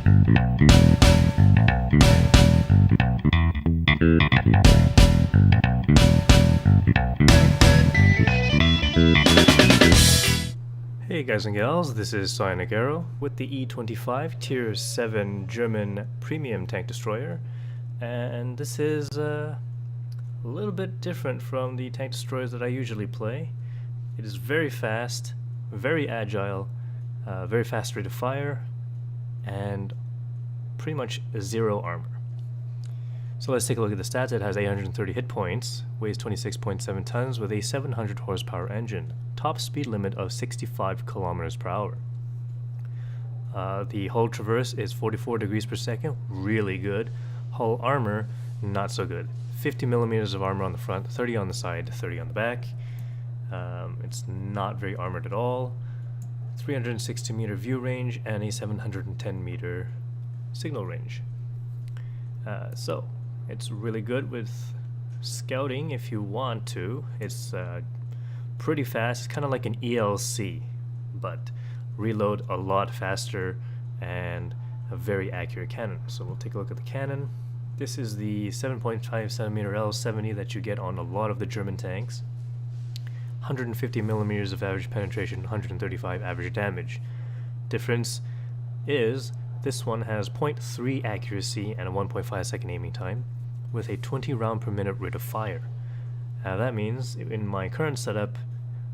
Hey guys and gals, this is StuK with the E-25 Tier 7 German Premium Tank Destroyer, and this is a little bit different from the tank destroyers that I usually play. It is very fast, very agile, very fast rate of fire, and pretty much zero armor. So let's take a look at the stats. It has 830 hit points, weighs 26.7 tons with a 700 horsepower engine, top speed limit of 65 kilometers per hour. The hull traverse is 44 degrees per second, really good. Hull armor, not so good. 50 millimeters of armor on the front, 30 on the side, 30 on the back. It's not very armored at all. 360 meter view range and a 710 meter signal range. So it's really good with scouting if you want to. It's pretty fast. It's kind of like an ELC, but reload a lot faster and a very accurate cannon. So we'll take a look at the cannon. This is the 7.5 centimeter L70 that you get on a lot of the German tanks. 150 millimeters of average penetration, 135 average damage. Difference is this one has 0.3 accuracy and a 1.5 second aiming time with a 20 round per minute rate of fire. That means in my current setup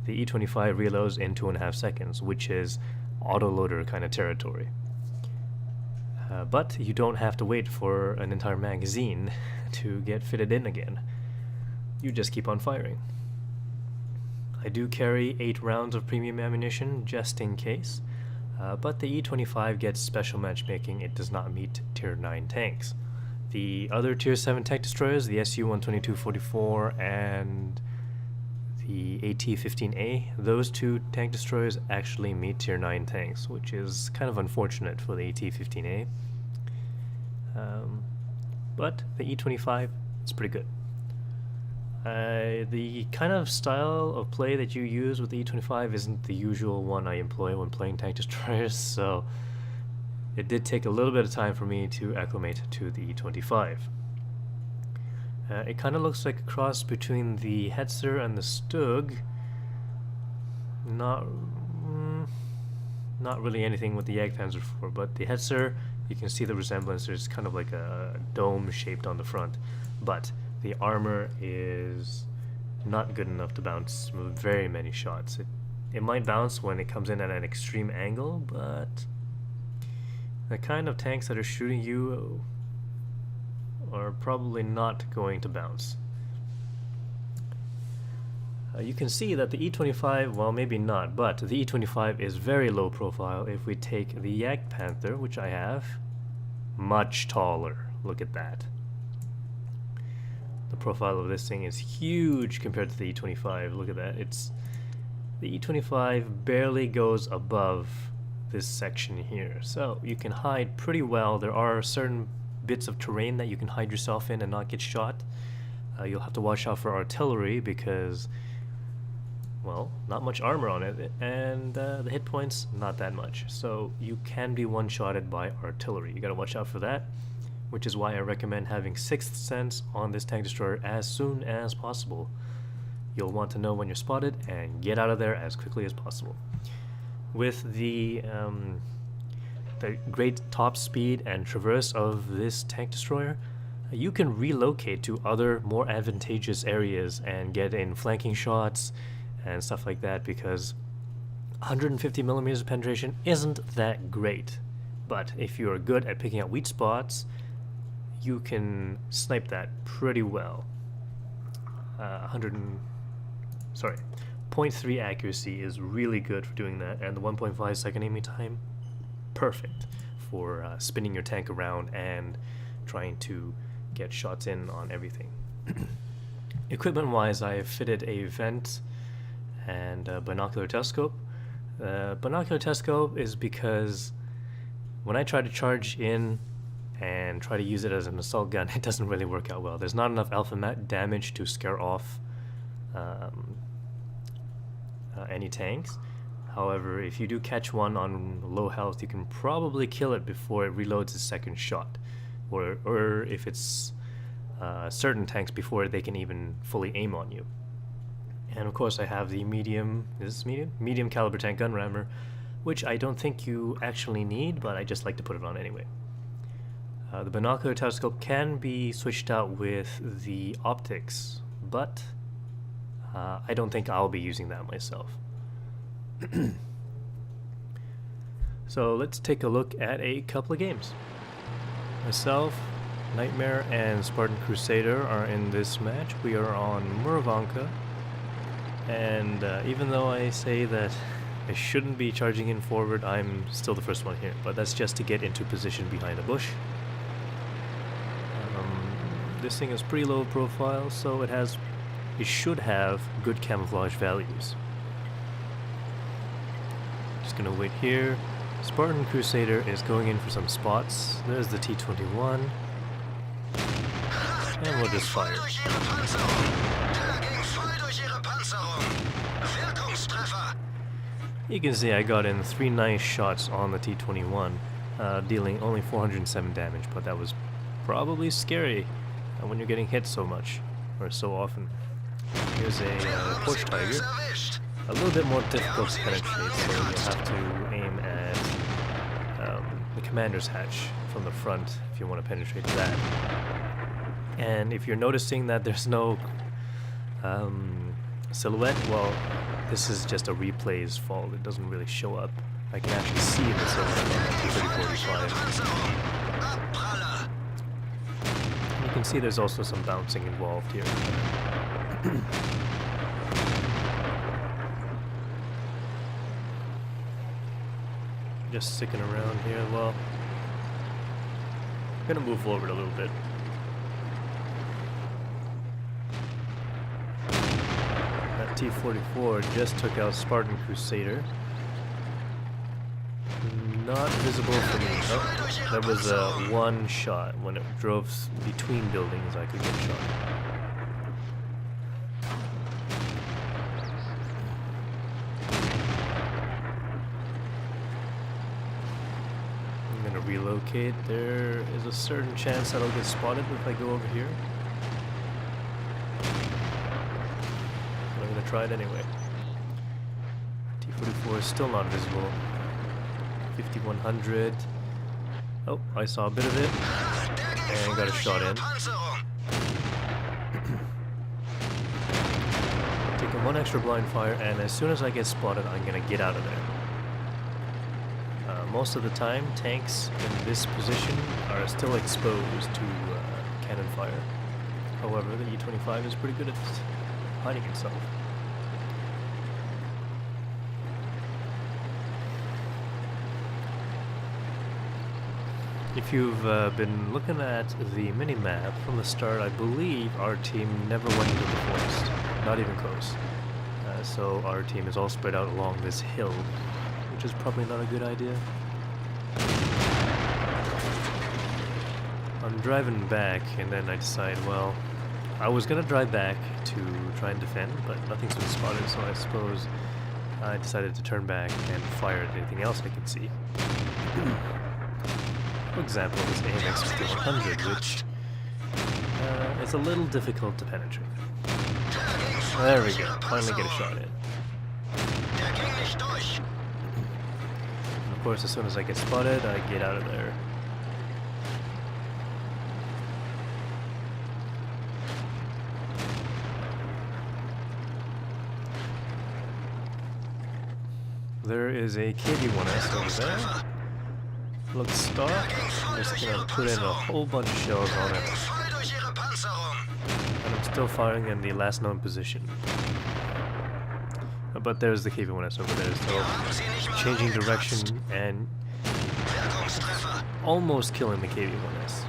the E-25 reloads in 2.5 seconds, which is autoloader kind of territory. But you don't have to wait for an entire magazine to get fitted in again. You just keep on firing. I do carry 8 rounds of premium ammunition just in case, but the E-25 gets special matchmaking. It does not meet Tier 9 tanks. The other Tier 7 tank destroyers, the Su-122-44 and the AT-15A, those two tank destroyers actually meet Tier 9 tanks, which is kind of unfortunate for the AT-15A. But the E-25 is pretty good. The kind of style of play that you use with the E-25 isn't the usual one I employ when playing tank destroyers, so it did take a little bit of time for me to acclimate to the E-25. It kind of looks like a cross between the Hetzer and the StuK. Not really anything with the Jagdpanzer IV, but the Hetzer, you can see the resemblance. There's kind of like a dome shaped on the front, but the armor is not good enough to bounce very many shots. It might bounce when it comes in at an extreme angle, but the kind of tanks that are shooting you are probably not going to bounce. You can see that the E-25, well, maybe not, but the E-25 is very low profile. If we take the Jagdpanther, which I have, much taller. Look at that. The profile of this thing is huge compared to the E-25. Look at that. The E-25 barely goes above this section here, so you can hide pretty well. There are certain bits of terrain that you can hide yourself in and not get shot. You'll have to watch out for artillery because, well, not much armor on it, and the hit points not that much, so you can be one-shotted by artillery. You gotta watch out for that, which is why I recommend having 6th sense on this tank destroyer as soon as possible. You'll want to know when you're spotted and get out of there as quickly as possible. With the great top speed and traverse of this tank destroyer, you can relocate to other more advantageous areas and get in flanking shots and stuff like that, because 150 millimeters of penetration isn't that great, but if you are good at picking out weak spots, you can snipe that pretty well. 0.3 accuracy is really good for doing that, and the 1.5 second aiming time, perfect for spinning your tank around and trying to get shots in on everything. Equipment wise, I have fitted a vent and a binocular telescope. Binocular telescope is because when I try to charge in and try to use it as an assault gun, it doesn't really work out well. There's not enough alpha damage to scare off any tanks. However, if you do catch one on low health, you can probably kill it before it reloads its second shot, or if it's certain tanks before they can even fully aim on you. And of course I have the medium caliber tank gun rammer, which I don't think you actually need, but I just like to put it on anyway. The binocular telescope can be switched out with the optics, but I don't think I'll be using that myself. So let's take a look at a couple of games. Myself, Nightmare, and Spartan Crusader are in this match. We are on Ivanka, and even though I say that I shouldn't be charging in forward, I'm still the first one here, but that's just to get into position behind a bush. This thing is pretty low profile, so it should have good camouflage values. Just gonna wait here. Spartan Crusader is going in for some spots. There's the T-21. And we'll just fire. You can see I got in 3 nice shots on the T-21, dealing only 407 damage, but that was probably scary when you're getting hit so much, or so often. Here's a Porsche Tiger. A little bit more difficult to penetrate, so you'll have to aim at the commander's hatch from the front if you want to penetrate that. And if you're noticing that there's no silhouette, well, this is just a replay's fault. It doesn't really show up. I can actually see the silhouette on the T-3045. You can see there's also some bouncing involved here. Just sticking around here. Well, I'm gonna move forward a little bit. That T-44 just took out Spartan Crusader. Not visible for me. Oh, that was one shot. When it drove between buildings, I could get shot. I'm gonna relocate. There is a certain chance that I'll get spotted if I go over here. But I'm gonna try it anyway. T-44 is still not visible. 5100. Oh, I saw a bit of it and got a shot in. Taking one extra blind fire, and as soon as I get spotted, I'm gonna get out of there. Most of the time, tanks in this position are still exposed to cannon fire. However, the E-25 is pretty good at hiding itself. If you've been looking at the mini-map from the start, I believe our team never went into the forest, not even close. So our team is all spread out along this hill, which is probably not a good idea. I'm driving back, and then I decide, well, I was gonna drive back to try and defend, but nothing's been spotted, so I suppose I decided to turn back and fire at anything else I can see. For example, this AMX 5100, which is a little difficult to penetrate. There we go, finally get a shot in. And of course, as soon as I get spotted, I get out of there. There is a KV-1S over there. Looks stock. I'm just gonna put in a whole bunch of shells on it. And I'm still firing in the last known position. But there's the KV-1S over there, so changing direction and almost killing the KV-1S.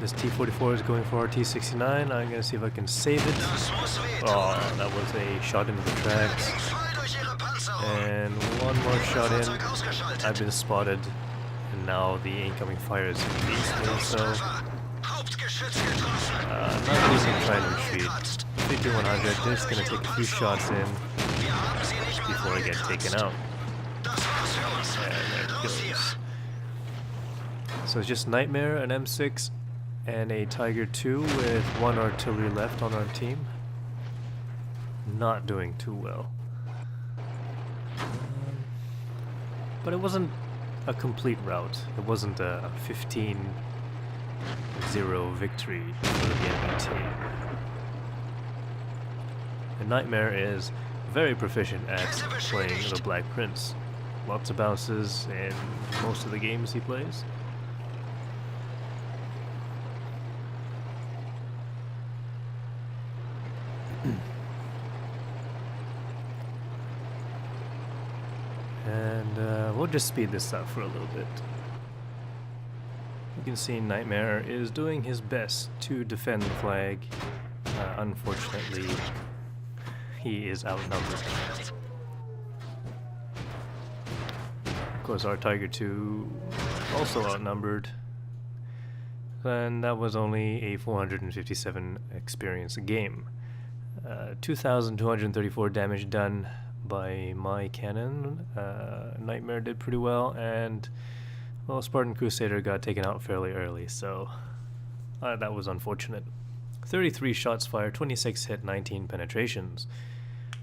This T-44 is going for our T-69. I'm going to see if I can save it. Oh, that was a shot into the tracks. And one more shot in. I've been spotted. And now the incoming fire is increased, so not losing try to retreat. 5100, just gonna take a few shots in before I get taken out. And there it goes. So it's just Nightmare, an M6, and a Tiger II with 1 artillery left on our team. Not doing too well. But it wasn't a complete rout. It wasn't a 15-0 victory for the enemy team. And Nightmare is very proficient at playing the Black Prince. Lots of bounces in most of the games he plays. And we'll just speed this up for a little bit. You can see Nightmare is doing his best to defend the flag. Unfortunately, he is outnumbered. Of course, our Tiger II also outnumbered. And that was only a 457 experience game. 2,234 damage done by my cannon. Nightmare did pretty well, and well, Spartan Crusader got taken out fairly early, so that was unfortunate. 33 shots fired, 26 hit, 19 penetrations.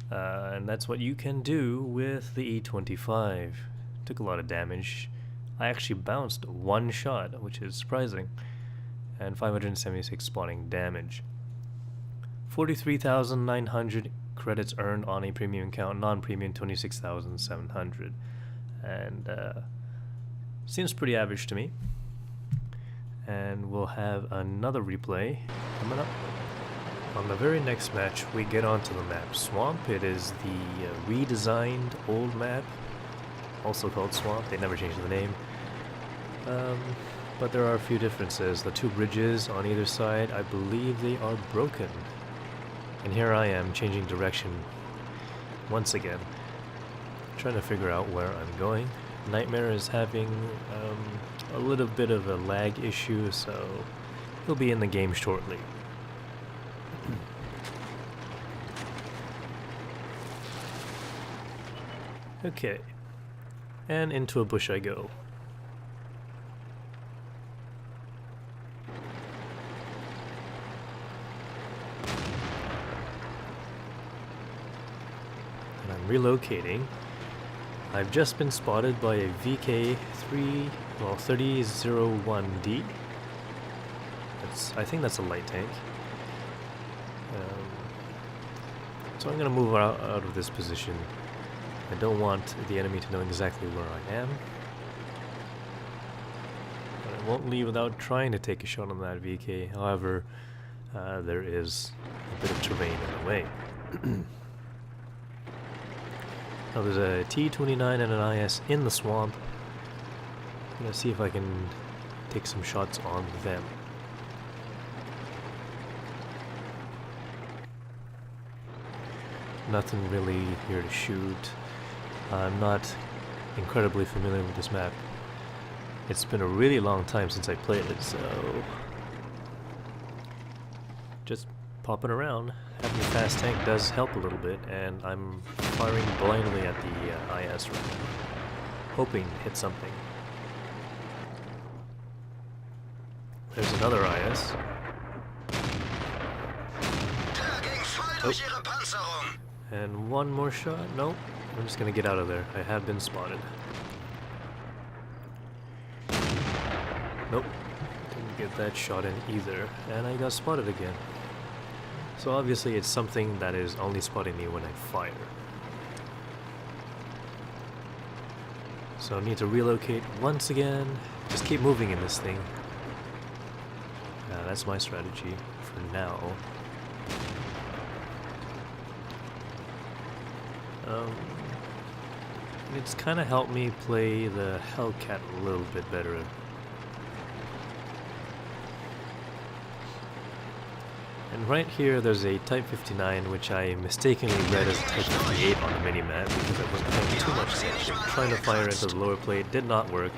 And that's what you can do with the E-25. Took a lot of damage. I actually bounced 1 shot, which is surprising, and 576 spawning damage. 43,900 credits earned on a premium account, non-premium 26,700, and seems pretty average to me. And we'll have another replay coming up. On the very next match, we get onto the map Swamp. It is the redesigned old map, also called Swamp. They never changed the name. But there are a few differences. The 2 bridges on either side, I believe they are broken. And here I am changing direction once again, trying to figure out where I'm going. Nightmare is having a little bit of a lag issue, so he'll be in the game shortly. Okay, and into a bush I go. Relocating. I've just been spotted by a VK3001D. I think that's a light tank. So I'm going to move out of this position. I don't want the enemy to know exactly where I am. But I won't leave without trying to take a shot on that VK. However, there is a bit of terrain in the way. Now there's a T-29 and an IS in the swamp. I'm gonna see if I can take some shots on them. Nothing really here to shoot. I'm not incredibly familiar with this map. It's been a really long time since I played it, so just popping around. Having a fast tank does help a little bit, and I'm firing blindly at the IS right now, hoping to hit something. There's another IS. Oh. And one more shot. Nope. I'm just gonna get out of there. I have been spotted. Nope. Didn't get that shot in either. And I got spotted again. So obviously it's something that is only spotting me when I fire. So I need to relocate once again. Just keep moving in this thing. That's my strategy for now. It's kind of helped me play the Hellcat a little bit better. And right here there's a Type 59, which I mistakenly read as a Type 58 on the minimap because I wasn't paying too much attention. Trying to fire into the lower plate did not work,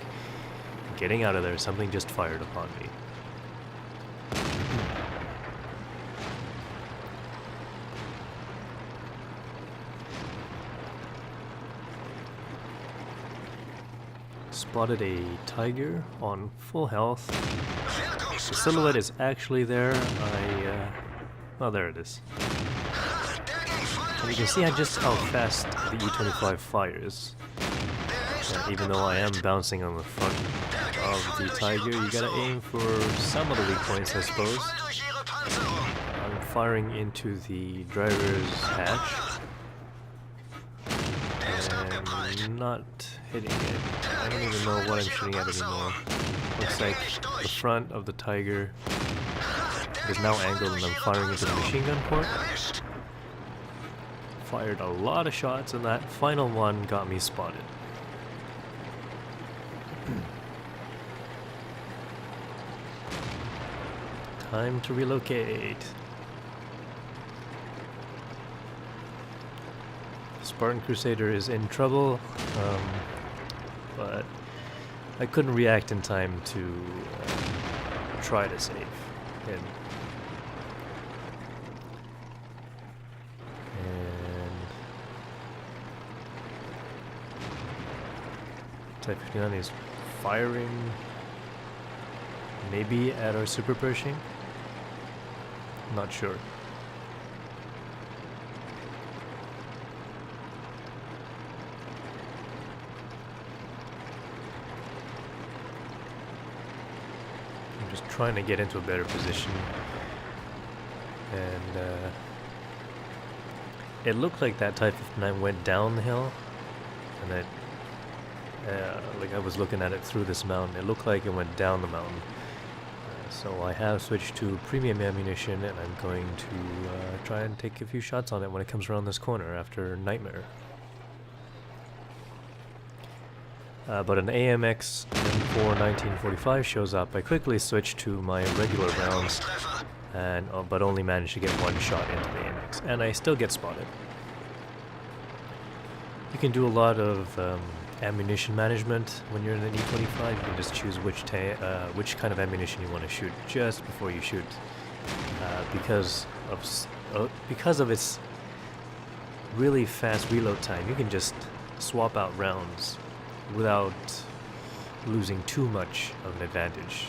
getting out of there. Something just fired upon me. Spotted a tiger on full health. The silhouette is actually there. Oh, there it is. And you can see just how fast the E-25 fires. Even though I am bouncing on the front of the tiger, you gotta aim for some of the weak points, I suppose. I'm firing into the driver's hatch and not hitting it. I don't even know what I'm shooting at anymore. Looks like the front of the tiger is now angled and I'm firing into the machine gun port. Fired a lot of shots and that final one got me spotted. Time to relocate. Spartan Crusader is in trouble, but I couldn't react in time to try to save him. And Type 59 is firing maybe at our super Pershing. Not sure. I'm just trying to get into a better position, and it looked like that Type 59 went down the hill, and it like I was looking at it through this mountain. It looked like it went down the mountain. So I have switched to premium ammunition, and I'm going to try and take a few shots on it when it comes around this corner after Nightmare. But an AMX M4 1945 shows up. I quickly switched to my regular rounds, and but only managed to get one shot into the AMX, and I still get spotted. You can do a lot of ammunition management when you're in an E-25. You can just choose which kind of ammunition you want to shoot just before you shoot, because of its really fast reload time. You can just swap out rounds without losing too much of an advantage.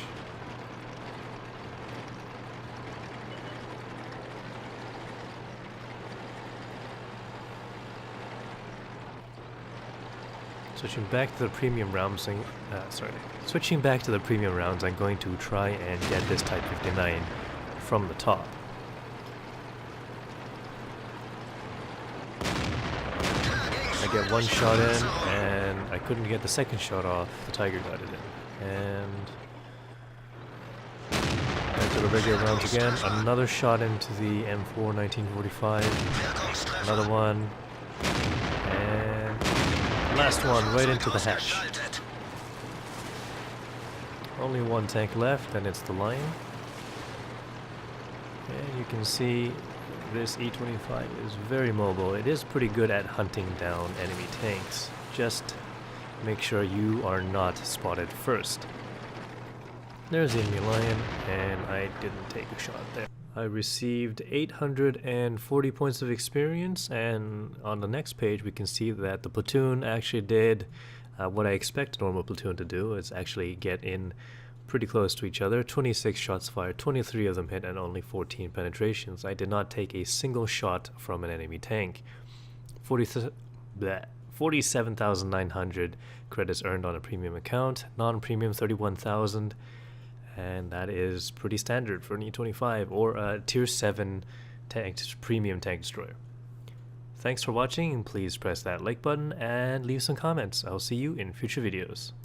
Switching back to the premium rounds, I'm going to try and get this Type 59 from the top. I get one shot in, and I couldn't get the second shot off. The Tiger got it in. And back to the regular rounds again. Another shot into the M4 1945. Another one. Last one, right into the hatch. Only one tank left, and it's the Lion. And you can see this E-25 is very mobile. It is pretty good at hunting down enemy tanks. Just make sure you are not spotted first. There's the enemy Lion, and I didn't take a shot there. I received 840 points of experience, and on the next page we can see that the platoon actually did what I expect a normal platoon to do. It's actually get in pretty close to each other. 26 shots fired, 23 of them hit, and only 14 penetrations. I did not take a single shot from an enemy tank. 47,900 credits earned on a premium account, non-premium 31,000. And that is pretty standard for an E-25 or a Tier 7 premium tank destroyer. Thanks for watching, and please press that like button and leave some comments. I'll see you in future videos.